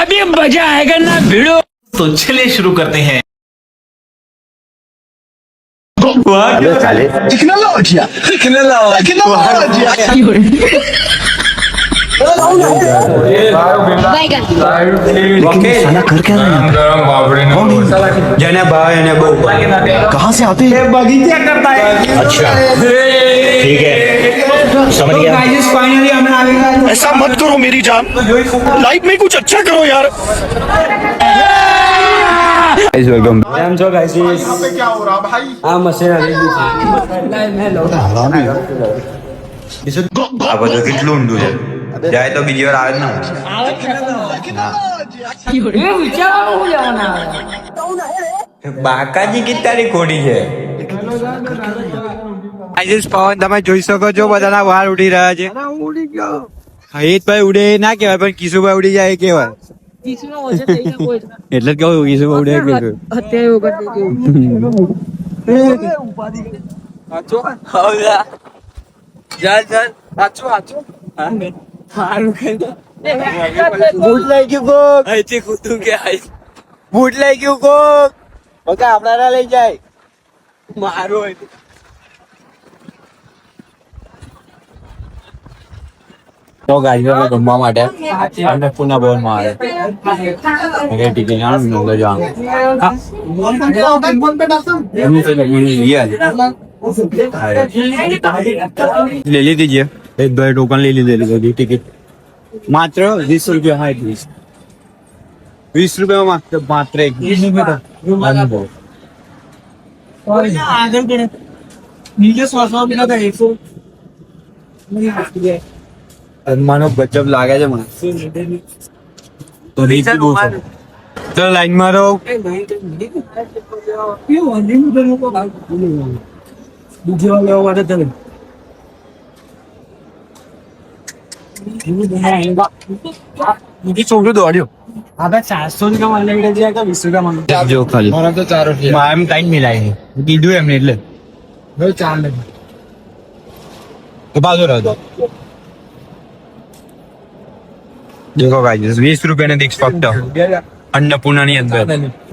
अभी मजा आएगा ना भिड़ो। तो चलिए शुरू करते हैं। જેને ભાઈ એને બહુ कहाँ से आते हैं? બગીચા કરતા है। अच्छा ठीक है समझ गया। गाइस फाइनली हम आ गए। ऐसा मत करो मेरी जान, लाइफ में कुछ अच्छा करो यार। વેલકમ કેમ છો ગાઈસ? આ મશીન આવી ગયું આ બધું કેટલું ઊંડું છે જાય તો બીજી વાર આવે ને બાકાજી કિતારી ખોટી છે ગાઈસ પવન તમે જોઈ શકો છો બધાના વાળ ઉડી રહ્યા છે હૈતભાઈ ઉડે ના કહેવાય પણ કિશુભાઈ ઉડી જાય કેવાય એટલે જ કહું કિશુભાઈ ઉડે બૂટ લઈ ગયું કોક અહીંથી કૂદું કે બૂટ લઈ ગયું કોક ઓકે આપણા લઈ જાય મારો તો ગાડીઓ ગમવા માટે અને પુના બોલ માં આવે ટિકિટ અંદર ले ली दीजिए एक भाई टोकन ले लीजिए टिकट मात्र 20 रुपया है 20 रुपया में मात्र एक માનો ગજબ લાગે છે મને તો લાઈન માં રહો છોકરું દોડ્યો આપણે 400 રૂપિયા માં લઈ જાય 20 રૂપિયા જો ખાલી મારા તો 4 એમ ટાઈમ મિલાય કીધું એમને એટલે ચાર તો બાજુ રહો देखो गाइस 20 रुपया ने दीक्ष फक्त अन्नपूर्णा ની અંદર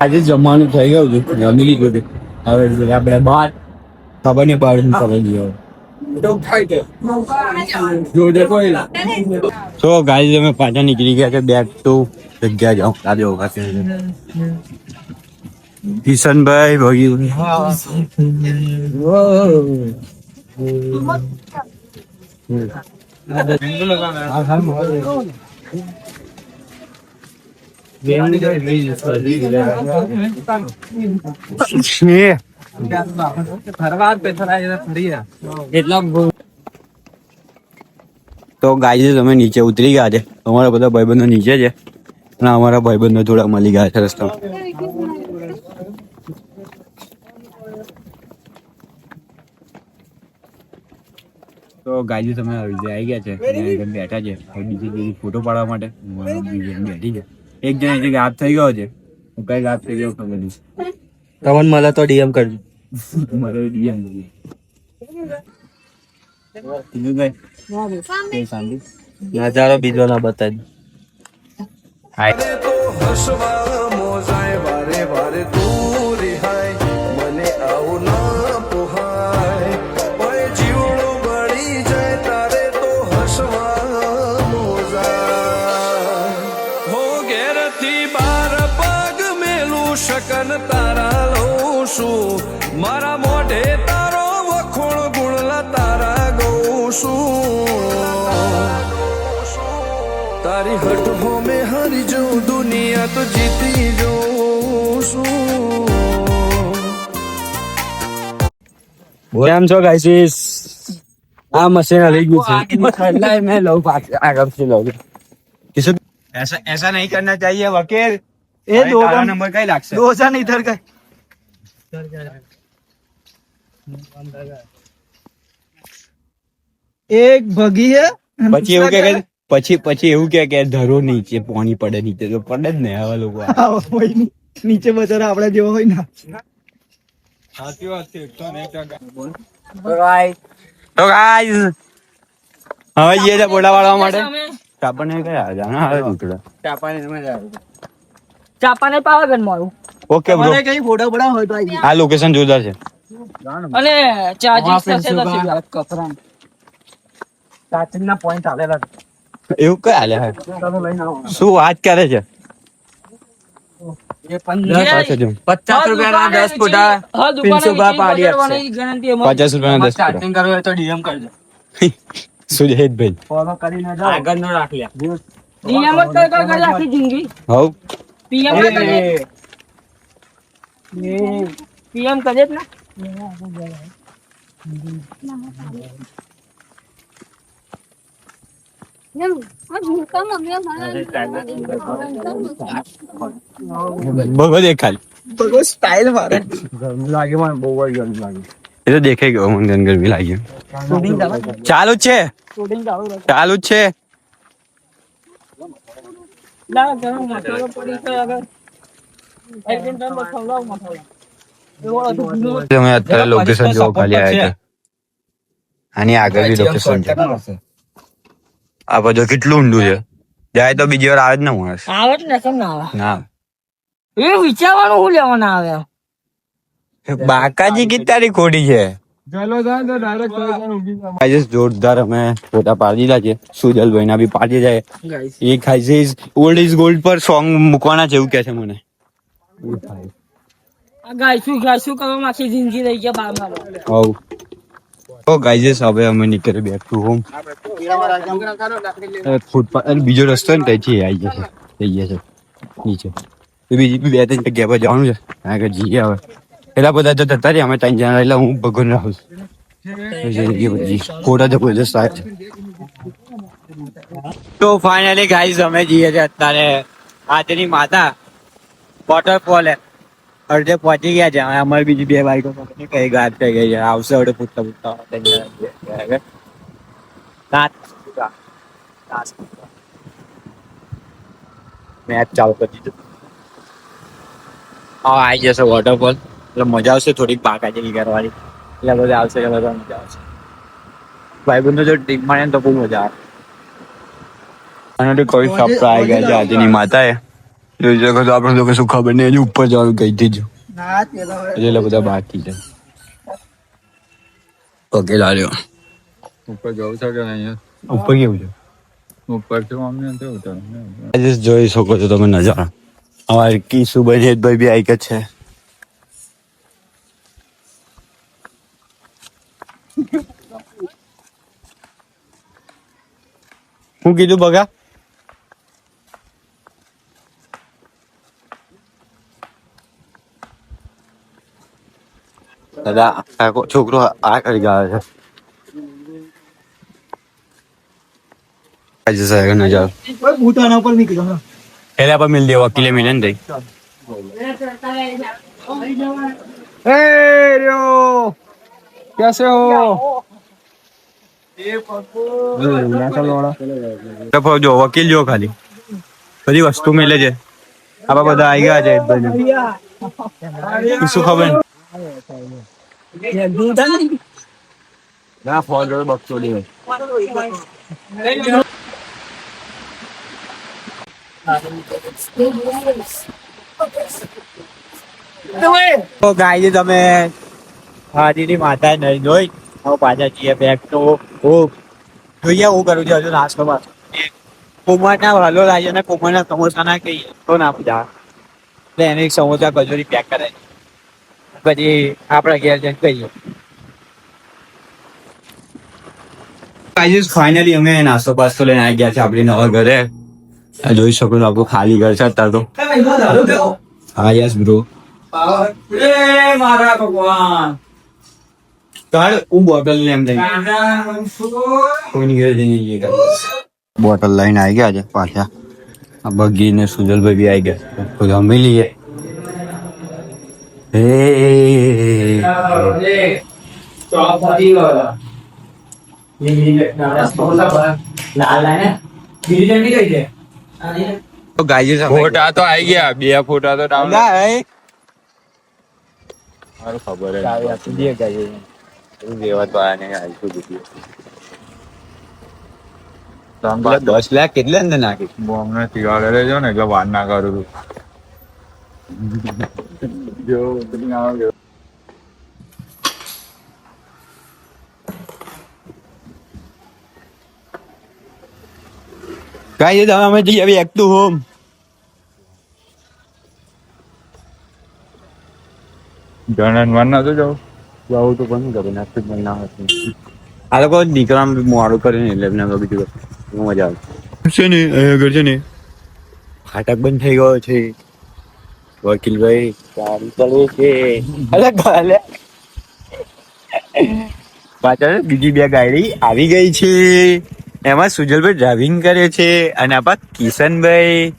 આજે જમવાનું થઈ ગયું છે જમી લીધું છે હવે આપણે બહાર ખબર નહીં પાડે ખબર નહીં જો દેખો તો ગાઈસ અમે પાછા નીકળી ગયા છે બેક તો જગ્યા જાઓ આજે હોગા છે કિશનભાઈ ભગી તો ગાઈસ અમે નીચે ઉતરી ગયા છે અમારા બધા ભાઈબંધો નીચે છે અને અમારા ભાઈબંધો થોડા મળી ગયા છે રસ્તામાં તો ગાઈસ તમે આવી ગયા છે બેઠા છે બીજી ફોટો પાડવા માટે બેઠી છે એક જણ છે હાથ થઈ ગયો છે કઈ હાથ થઈ ગયો ખબર નહીં તમને મળે તો ડીએમ કરજો મારે ડીએમ નજારો બીજો ના બતાવી શકન તારા લઉં છું મારા મોઢે તારો વખોણ ગુણલા તારા ગઉં છું તારી હટ હો મે હારી જાઉં દુનિયા તો જીતી જાઉં છું કેમ છો ગાઈસ આ મશીન લઈ ગયું છે મેં લઉં આગળ થી લઉં किसी ऐसा नहीं करना चाहिए वकील ये दो नंबर का ही लागसे दो सा नहीं इधर का एक भगी है પછી એવું કે ધરો નીચે પાણી પડે નીચે તો પડે જ ને આવા લોકો નીચે બચારા આપડા જેવા હોય ને સાચી વાત છે તો ગાઈસ હવે જે બોલા વાળવા માટે ચાપાને કયા જાણા આવે ઉતરા ચાપાને પાવાગઢ મારું ઓકે બ્રો આ લોકેશન જોરદાર છે અને ચાર્જિંગ થશે 10 કપરાન એવું કઈ હાલે શું વાત કરે છે 50 રૂપિયાના 10 ફોટા 300 પાડી આપશે ગણતરી 50 રૂપિયાના 10 ચાર્જિંગ કરવું હોય તો ડીએમ કરજો સુજેતભાઈ ફોલો કરીને આગળ નો રાખ લે નિયમ જ કરી આખી જિંદગી હવ પીએમ પીએમ કરે જ ને બહુ દેખાય સ્ટાઇલ મારે ગરમી લાગે મને બહુ ગરમી લાગે એ તો દેખાઈ ગયો મને ગરમી લાગી ચાલુ જ છે ચાલુ જ છે ના ગરમ મસાલો પડી છે અગર એકદમ તમે ખવડાવ મસાલો તમે અત્યારે લોકેશન જો ખાલી આવ્યા છે આની આગળ બી લોકેશન છે આ બધું કેટલું ઊંડું છે જાય તો બીજી વાર આવે જ ના માણસ આવે જ ને કેમ ના આવે ના એ વિચારવાનું શું લેવાના આવે બાકાજી તારી ખોટી છે જોરદાર અમે ફોટા પાડી દીધા છે સુજલભાઈ ના બી પાડી જાય એ ખાઈ છે ઓલ્ડ ઇઝ ગોલ્ડ પર સોંગ મૂકવાના છે એવું કે છે મને ગાયસું કરવા માંથી જિંદગી રહી ગયા બારમાં હવ તો ગાઈઝ હવે અમે નીકળે બેક ટુ હોમ ફૂટપાથ અને બીજો રસ્તો ને ત્યાંથી આવી જશે થઈ જશે નીચે બીજી બી 2-3 જગ્યા પર જવાનું છે આગળ જઈએ હવે પેલા બધા તો જતા રહ્યા અમે 3 જણા એટલે હું ભગવાન રાહુલ ફોટા જબરજસ્ત આવે છે તો ફાઇનલી ગાઈઝ અમે જઈએ છીએ અત્યારે આજની માતા વોટરફોલ અડધે પહોંચી ગયા છે અમારી બીજી 2 બાઈકો કઈ ગાત થઈ ગઈ છે આવશે અડધે પૂછતા મેચ ચાલુ કરી દીધું હા આવી જશે વોટરફોલ એટલે મજા આવશે થોડીક બાકાજી કરવાની એટલે બધા આવશે એટલે બધા મજા આવશે ભાઈબંધો જો ટીમ મળે ને તો બહુ મજા આવે અને કોઈ સપ્રાઈઝ આવી ગયા છે આજની માતાએ જોઈ શકો તો આપણે લોકો શું ખબર નહીં હજી ઉપર જવાનું કહી દીધું એટલે બધા બાકી છે ઓકે લાલ્યો ઉપર જવું છે કે નહીં ઉપર કેવું છે ઉપર થી અમને જોઈ શકો છો તમે નજારા અમારે કિશુભાઈ હેતભાઈ બી આવી છે હું કીધું બગા દાદા છોકરો આ કરી ગયો છે નજારો એલા પર મિલ દેવો વકીલે મિલે ને कैसे हो જો વકીલ જો ખાલી બધી વસ્તુ મિલે છે આ બધા આવી ગયા છે શું ખબર ના ફોન જોડે બક્ષો લે તો ગાય તમે હાજીની માતા નહીં જોઈ હવે પાછા જઈએ બેગ તો જોઈએ હું કરું છું હજુ નાસ્તો માં કોમરના હલો લાવીએ અને કોમરના સમોસા ના કહીએ તો ના પૂજા એટલે એને સમોસા કચોરી પેક કરે પછી આપણા ઘેર જઈને કહીએ ફાઇનલી અમે નાસ્તો પાસ્તો લઈને આવી ગયા છે આપણી નવા ઘરે જોઈ શકો છો આપણું ખાલી ઘર છે અત્યારે તો હા યસ બ્રો મારા ભગવાન કાળ હું બોટલ ને એમ લઈને બોટલ લઈને આવી ગયા છે પાછા આ બગી ને સુજલભાઈ બી આવી ગયા તો જમી લઈએ ફોટા તો આવી ગયા 2 ફોટા તો ડાઉન ખબર દેવા તો આને 10 લાખ કેટલે અંદર નાખી અમને તિવાડે લેજો ને એટલે વાર ના કરું કઈ તમે અમે જઈએ હવે એકતું હોમ જણાને વાર ના તો જાવ આવું તો પણ કરે નાસ્તો પણ ના હતું આ લોકો દીકરા મોડું કરે ને એટલે એમને બીજું મજા આવે છે ને અહીંયા આગળ છે ને ફાટક બંધ થઈ ગયો છે વકીલભાઈ ગાડી ચાલે છે અરે ગાલે પાછળ બીજી બે ગાડી આવી ગઈ છે એમાં સુજલભાઈ ડ્રાઇવિંગ કરે છે અને આપા કિશનભાઈ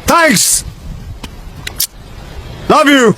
Thanks. Love you.